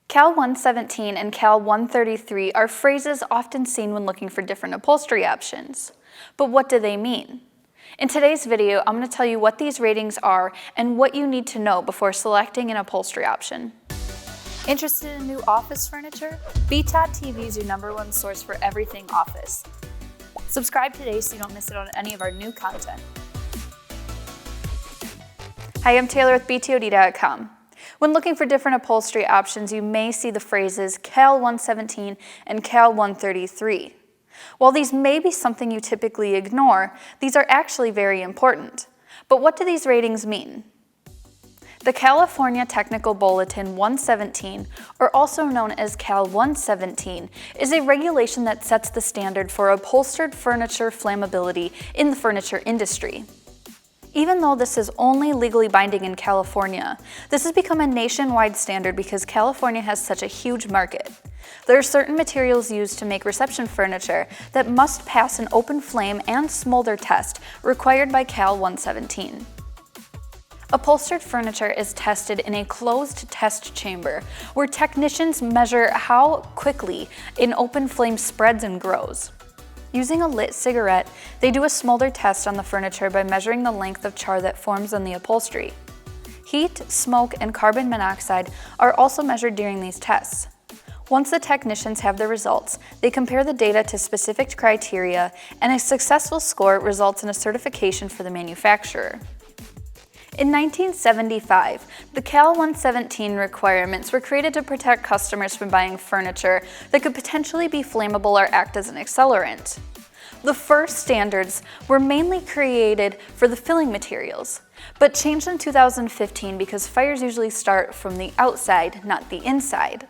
Cal 117 and Cal 133 are phrases often seen when looking for different upholstery options. But what do they mean? In today's video, I'm going to tell you what these ratings are and what you need to know before selecting an upholstery option. Interested in new office furniture? BTOT TV is your #1 source for everything office. Subscribe today so you don't miss out on any of our new content. Hi, I'm Taylor with BTOD.com. When looking for different upholstery options, you may see the phrases Cal 117 and Cal 133. While these may be something you typically ignore, these are actually very important. But what do these ratings mean? The California Technical Bulletin 117, or also known as Cal 117, is a regulation that sets the standard for upholstered furniture flammability in the furniture industry. Even though this is only legally binding in California, this has become a nationwide standard because California has such a huge market. There are certain materials used to make reception furniture that must pass an open flame and smolder test required by Cal 117. Upholstered furniture is tested in a closed test chamber where technicians measure how quickly an open flame spreads and grows. Using a lit cigarette, they do a smolder test on the furniture by measuring the length of char that forms on the upholstery. Heat, smoke, and carbon monoxide are also measured during these tests. Once the technicians have the results, they compare the data to specific criteria, and a successful score results in a certification for the manufacturer. In 1975, the Cal 117 requirements were created to protect customers from buying furniture that could potentially be flammable or act as an accelerant. The first standards were mainly created for the filling materials, but changed in 2015 because fires usually start from the outside, not the inside.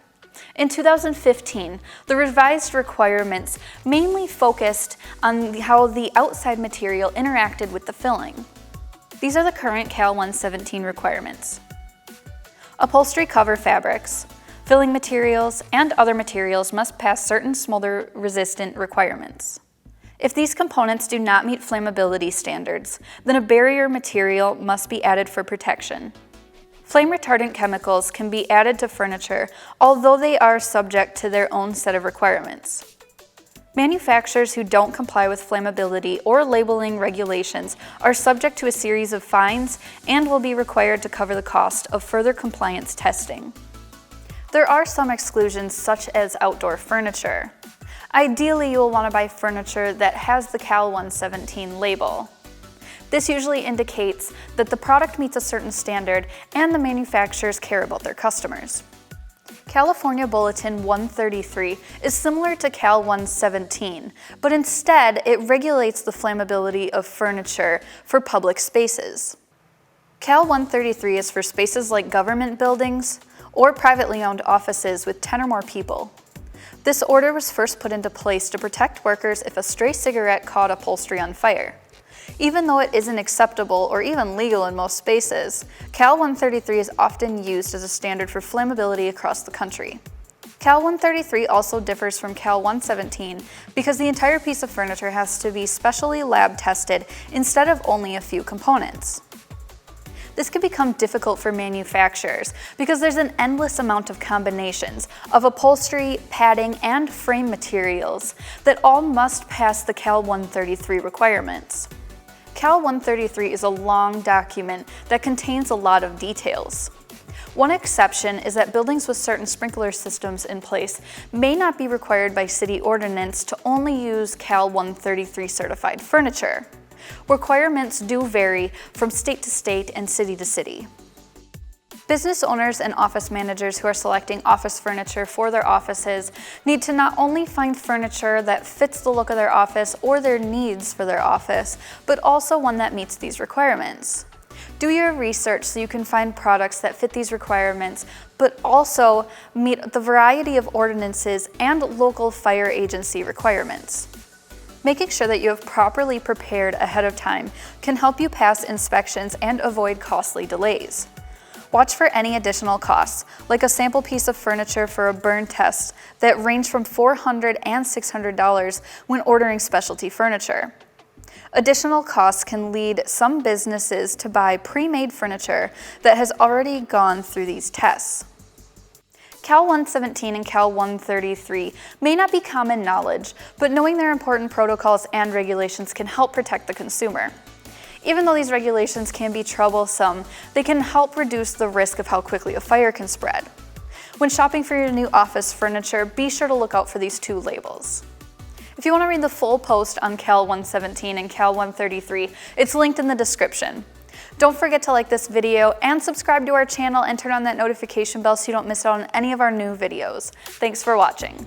In 2015, the revised requirements mainly focused on how the outside material interacted with the filling. These are the current Cal 117 requirements. Upholstery cover fabrics, filling materials, and other materials must pass certain smolder-resistant requirements. If these components do not meet flammability standards, then a barrier material must be added for protection. Flame retardant chemicals can be added to furniture, although they are subject to their own set of requirements. Manufacturers who don't comply with flammability or labeling regulations are subject to a series of fines and will be required to cover the cost of further compliance testing. There are some exclusions, such as outdoor furniture. Ideally, you will want to buy furniture that has the Cal 117 label. This usually indicates that the product meets a certain standard and the manufacturers care about their customers. California Bulletin 133 is similar to Cal 117, but instead it regulates the flammability of furniture for public spaces. Cal 133 is for spaces like government buildings or privately owned offices with 10 or more people. This order was first put into place to protect workers if a stray cigarette caught upholstery on fire. Even though it isn't acceptable or even legal in most spaces, Cal 133 is often used as a standard for flammability across the country. Cal 133 also differs from Cal 117 because the entire piece of furniture has to be specially lab tested instead of only a few components. This can become difficult for manufacturers because there's an endless amount of combinations of upholstery, padding, and frame materials that all must pass the Cal 133 requirements. Cal 133 is a long document that contains a lot of details. One exception is that buildings with certain sprinkler systems in place may not be required by city ordinance to only use Cal 133 certified furniture. Requirements do vary from state to state and city to city. Business owners and office managers who are selecting office furniture for their offices need to not only find furniture that fits the look of their office or their needs for their office, but also one that meets these requirements. Do your research so you can find products that fit these requirements, but also meet the variety of ordinances and local fire agency requirements. Making sure that you have properly prepared ahead of time can help you pass inspections and avoid costly delays. Watch for any additional costs, like a sample piece of furniture for a burn test that range from $400 and $600 when ordering specialty furniture. Additional costs can lead some businesses to buy pre-made furniture that has already gone through these tests. Cal 117 and Cal 133 may not be common knowledge, but knowing their important protocols and regulations can help protect the consumer. Even though these regulations can be troublesome, they can help reduce the risk of how quickly a fire can spread. When shopping for your new office furniture, be sure to look out for these two labels. If you want to read the full post on Cal 117 and Cal 133, it's linked in the description. Don't forget to like this video and subscribe to our channel and turn on that notification bell so you don't miss out on any of our new videos. Thanks for watching.